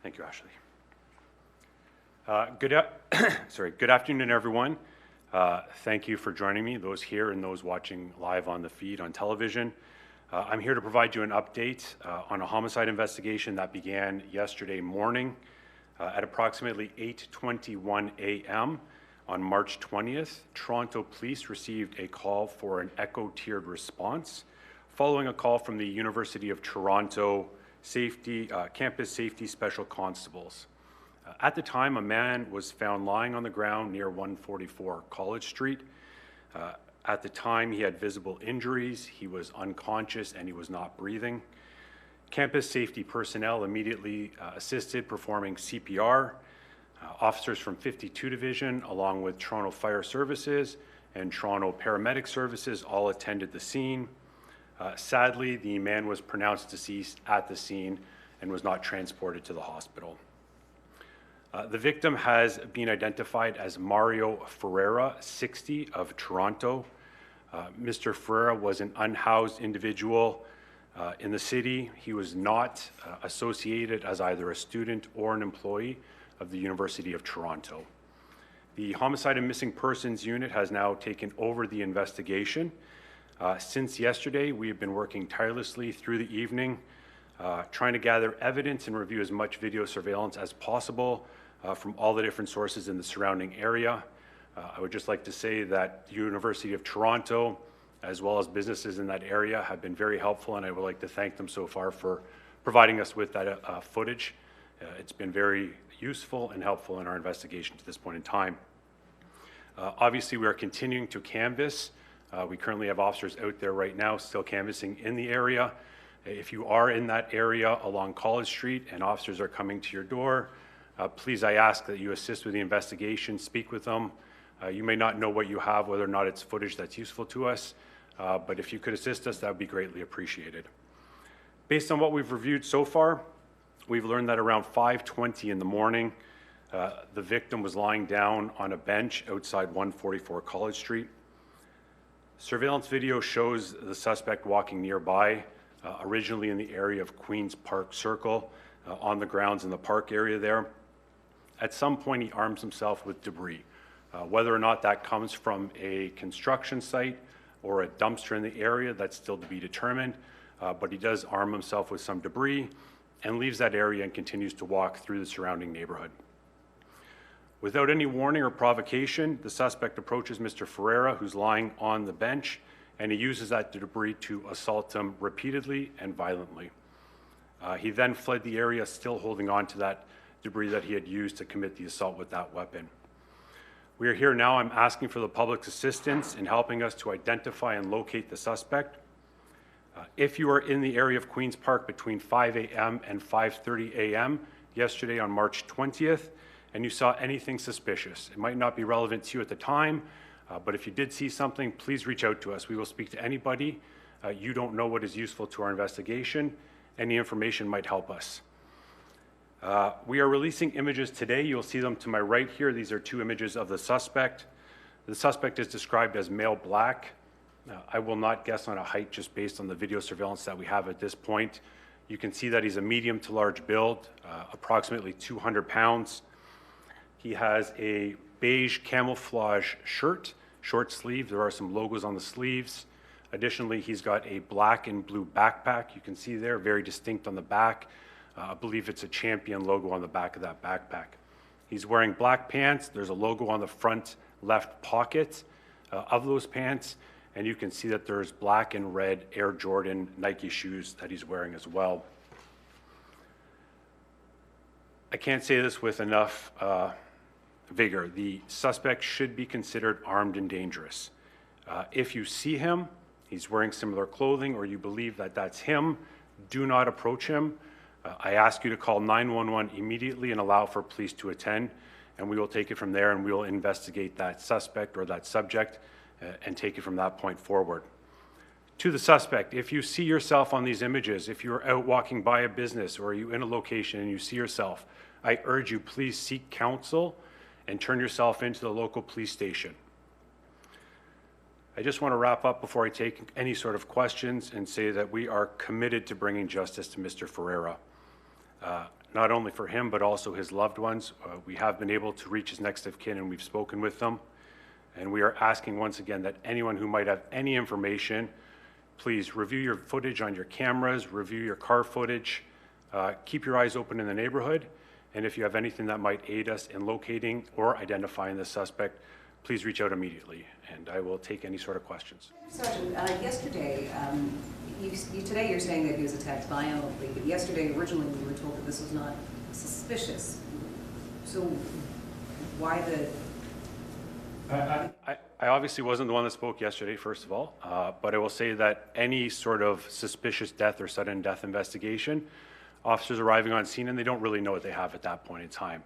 Thank you, Ashley. Good afternoon, everyone. Thank you for joining me, those here and those watching live on the feed on television. I'm here to provide you an update on a homicide investigation that began yesterday morning at approximately 8:21 a.m. on March 20th. Toronto Police received a call for an echo-tiered response following a call from the University of Toronto Campus Safety Special Constables. At the time, a man was found lying on the ground near 144 College Street. At the time, he had visible injuries, he was unconscious, and he was not breathing. Campus safety personnel immediately assisted performing CPR. Officers from 52 Division, along with Toronto Fire Services and Toronto Paramedic Services, all attended the scene. Sadly, the man was pronounced deceased at the scene and was not transported to the hospital. The victim has been identified as Mario Ferreira, 60, of Toronto. Mr. Ferreira was an unhoused individual in the city. He was not associated as either a student or an employee of the University of Toronto. The Homicide and Missing Persons Unit has now taken over the investigation. Since yesterday, we have been working tirelessly through the evening, trying to gather evidence and review as much video surveillance as possible from all the different sources in the surrounding area. I would just like to say that the University of Toronto, as well as businesses in that area, have been very helpful, and I would like to thank them so far for providing us with that footage. It's been very useful and helpful in our investigation to this point in time. Obviously, we are continuing to canvass. We currently have officers out there right now still canvassing in the area. If you are in that area along College Street and officers are coming to your door, please, I ask that you assist with the investigation, speak with them. You may not know what you have, whether or not it's footage that's useful to us, but if you could assist us, that would be greatly appreciated. Based on what we've reviewed so far, we've learned that around 5:20 in the morning, the victim was lying down on a bench outside 144 College Street. Surveillance video shows the suspect walking nearby, originally in the area of Queen's Park Circle, on the grounds in the park area there. At some point, he arms himself with debris. Whether or not that comes from a construction site or a dumpster in the area, that's still to be determined, but he does arm himself with some debris and leaves that area and continues to walk through the surrounding neighborhood. Without any warning or provocation, the suspect approaches Mr. Ferreira, who's lying on the bench, and he uses that debris to assault him repeatedly and violently. He then fled the area, still holding on to that debris that he had used to commit the assault with that weapon. We are here now. I'm asking for the public's assistance in helping us to identify and locate the suspect. If you are in the area of Queen's Park between 5 a.m. and 5:30 a.m. yesterday on March 20th, and you saw anything suspicious, it might not be relevant to you at the time, but if you did see something, please reach out to us. We will speak to anybody. You don't know what is useful to our investigation. Any information might help us. We are releasing images today. You'll see them to my right here. These are two images of the suspect. The suspect is described as male black. I will not guess on a height just based on the video surveillance that we have at this point. You can see that he's a medium to large build, approximately 200 pounds. He has a beige camouflage shirt, short sleeve. There are some logos on the sleeves. Additionally, he's got a black and blue backpack. You can see there, very distinct on the back. I believe it's a Champion logo on the back of that backpack. He's wearing black pants. There's a logo on the front left pocket of those pants, and you can see that there's black and red Air Jordan Nike shoes that he's wearing as well. I can't say this with enough vigor. The suspect should be considered armed and dangerous. If you see him, he's wearing similar clothing, or you believe that that's him, do not approach him. I ask you to call 911 immediately and allow for police to attend, and we will take it from there, and we will investigate that suspect or that subject and take it from that point forward. To the suspect, if you see yourself on these images, if you're out walking by a business or you're in a location and you see yourself, I urge you, please seek counsel and turn yourself into the local police station. I just want to wrap up before I take any sort of questions and say that we are committed to bringing justice to Mr. Ferreira. not only for him, but also his loved ones. We have been able to reach his next of kin, and we've spoken with them. And we are asking once again that anyone who might have any information, please review your footage on your cameras, review your car footage, keep your eyes open in the neighborhood, and if you have anything that might aid us in locating or identifying the suspect, please reach out immediately, and I will take any sort of questions. Sergeant, yesterday, today you're saying that he was attacked violently, but yesterday originally we were told that this was not suspicious. So why the... I obviously wasn't the one that spoke yesterday, first of all, but I will say that any sort of suspicious death or sudden death investigation, officers arriving on scene and they don't really know what they have at that point in time.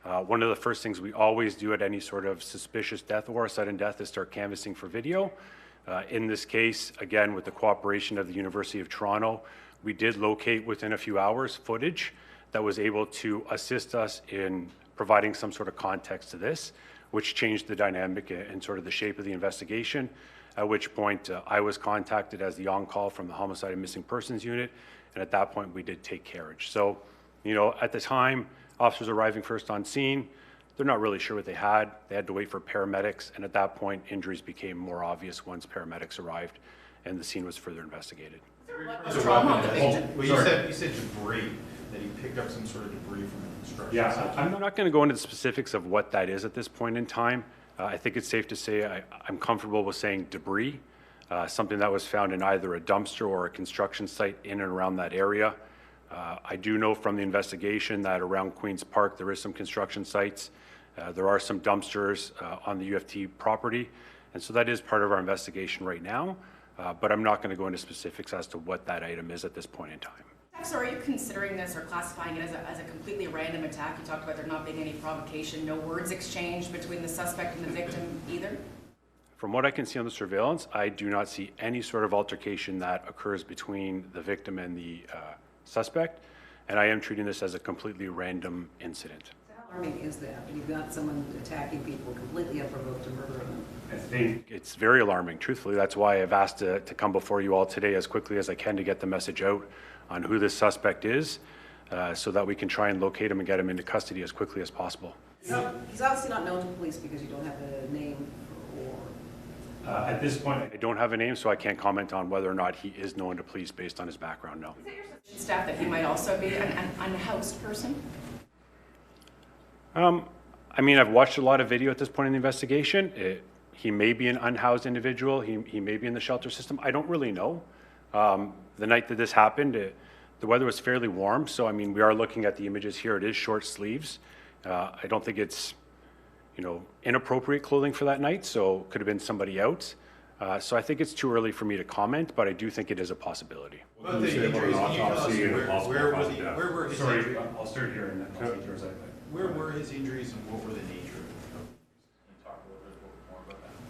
One of the first things we always do at any sort of suspicious death or a sudden death is start canvassing for video. In this case, again, with the cooperation of the University of Toronto, we did locate within a few hours footage that was able to assist us in providing some sort of context to this, which changed the dynamic and sort of the shape of the investigation, at which point I was contacted as the on-call from the Homicide and Missing Persons Unit, and at that point we did take carriage. So, you know, at the time, officers arriving first on scene, they're not really sure what they had. They had to wait for paramedics, and at that point, injuries became more obvious once paramedics arrived and the scene was further investigated. Well, you said debris, that he picked up some sort of debris from the construction site. I'm not going to go into the specifics of what that is at this point in time. I think it's safe to say I'm comfortable with saying debris, something that was found in either a dumpster or a construction site in and around that area. I do know from the investigation that around Queen's Park there is some construction sites. There are some dumpsters on the UFT property, and so that is part of our investigation right now, but I'm not going to go into specifics as to what that item is at this point in time. So are you considering this or classifying it as a completely random attack? You talked about there not being any provocation, no words exchanged between the suspect and the victim either? From what I can see on the surveillance, I do not see any sort of altercation that occurs between the victim and the suspect, and I am treating this as a completely random incident. How alarming is that? You've got someone attacking people completely unprovoked and murdering them. I think it's very alarming, truthfully. That's why I've asked to come before you all today as quickly as I can to get the message out on who this suspect is, so that we can try and locate him and get him into custody as quickly as possible. He's obviously not known to police because you don't have a name or... At this point, I don't have a name, so I can't comment on whether or not he is known to police based on his background, no. Is it your staff that he might also be an unhoused person? I mean, I've watched a lot of video at this point in the investigation. He may be an unhoused individual. He may be in the shelter system. I don't really know. The night that this happened, the weather was fairly warm. So, I mean, we are looking at the images here. It is short sleeves. I don't think it's, you know, inappropriate clothing for that night. So it could have been somebody out. So I think it's too early for me to comment, but I do think it is a possibility. But the injuries, can you tell us where were his injuries? I'll start here and then I'll speak yours. Where were his injuries and what were the nature of them? Can you talk a little bit more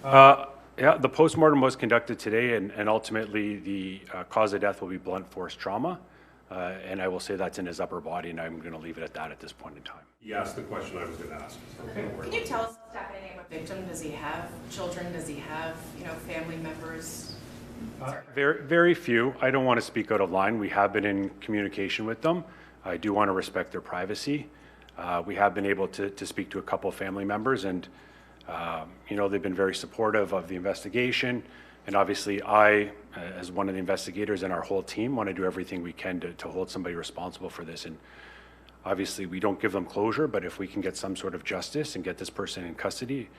about that? Yeah, the postmortem was conducted today, and ultimately the cause of death will be blunt force trauma, and I will say that's in his upper body, and I'm going to leave it at that at this point in time. He asked the question I was going to ask. So Can you tell us, staff, anything about the victim? Does he have children? Does he have, you know, family members? Very, very few. I don't want to speak out of line. We have been in communication with them. I do want to respect their privacy. We have been able to speak to a couple of family members, and you know, they've been very supportive of the investigation. And obviously I, as one of the investigators and our whole team, want to do everything we can to hold somebody responsible for this. And obviously we don't give them closure, but if we can get some sort of justice and get this person in custody,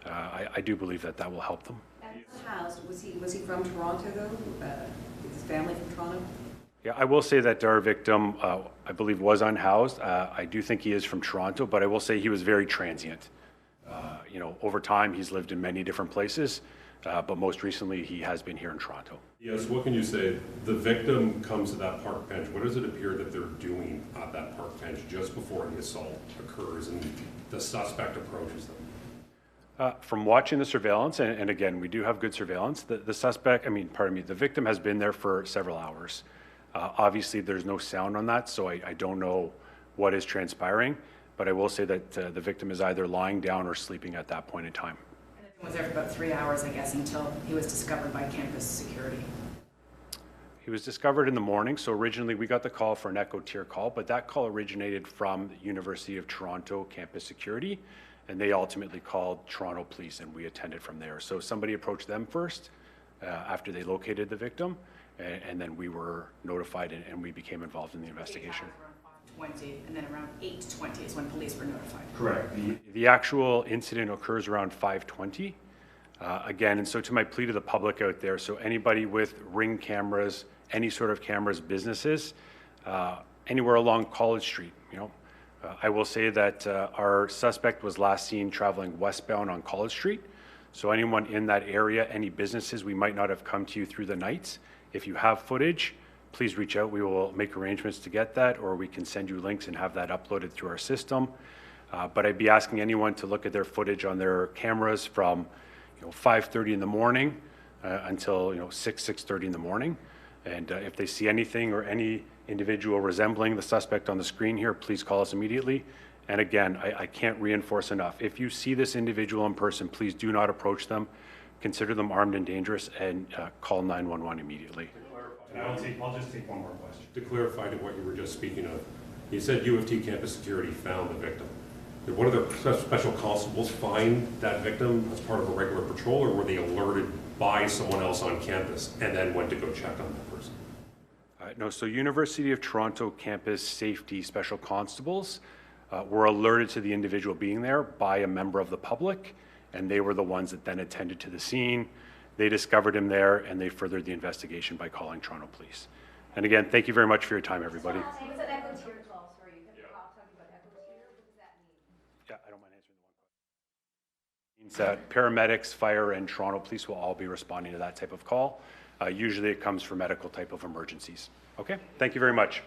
I do believe that that will help them. And housed, was he from Toronto though? Is his family from Toronto? Yeah, I will say that our victim, I believe, was unhoused. I do think he is from Toronto, but I will say he was very transient. You know, over time, he's lived in many different places, but most recently, he has been here in Toronto. yes, what can you say? The victim comes to that park bench. What does it appear that they're doing at that park bench just before the assault occurs and the suspect approaches them? From watching the surveillance, and again, we do have good surveillance, the suspect, the victim has been there for several hours. Obviously, there's no sound on that, so I don't know what is transpiring, but I will say that the victim is either lying down or sleeping at that point in time. And the victim was there for about 3 hours, I guess, until he was discovered by campus security. He was discovered in the morning, so originally we got the call for an echo tier call, but that call originated from the University of Toronto campus security, and they ultimately called Toronto Police, and we attended from there. So somebody approached them first after they located the victim, and then we were notified and we became involved in the investigation. Around 5:20, and then around 8:20 is when police were notified. Correct. The actual incident occurs around 5:20. Again, and so to my plea to the public out there, so anybody with Ring cameras, any sort of cameras, businesses, anywhere along College Street, I will say that our suspect was last seen traveling westbound on College Street. So anyone in that area, any businesses, we might not have come to you through the nights. If you have footage, please reach out. We will make arrangements to get that, or we can send you links and have that uploaded through our system. But I'd be asking anyone to look at their footage on their cameras from 5:30 in the morning until 6:30 in the morning. And if they see anything or any individual resembling the suspect on the screen here, please call us immediately. And again, I can't reinforce enough. If you see this individual in person, please do not approach them. Consider them armed and dangerous, and call 911 immediately. I'll just take one more question. To clarify to what you were just speaking of, you said U of T campus security found the victim. Did one of their special constables find that victim as part of a regular patrol, or were they alerted by someone else on campus and then went to go check on that person? No, so University of Toronto campus safety special constables were alerted to the individual being there by a member of the public, and they were the ones that then attended to the scene. They discovered him there, and they furthered the investigation by calling Toronto Police. And again, thank you very much for your time, everybody. What's an echo tier call? Sorry, you kept talking about echo tier. What does that mean? Yeah, I don't mind answering the one question. It means that paramedics, fire, and Toronto Police will all be responding to that type of call. Usually it comes for medical type of emergencies. Okay, thank you very much.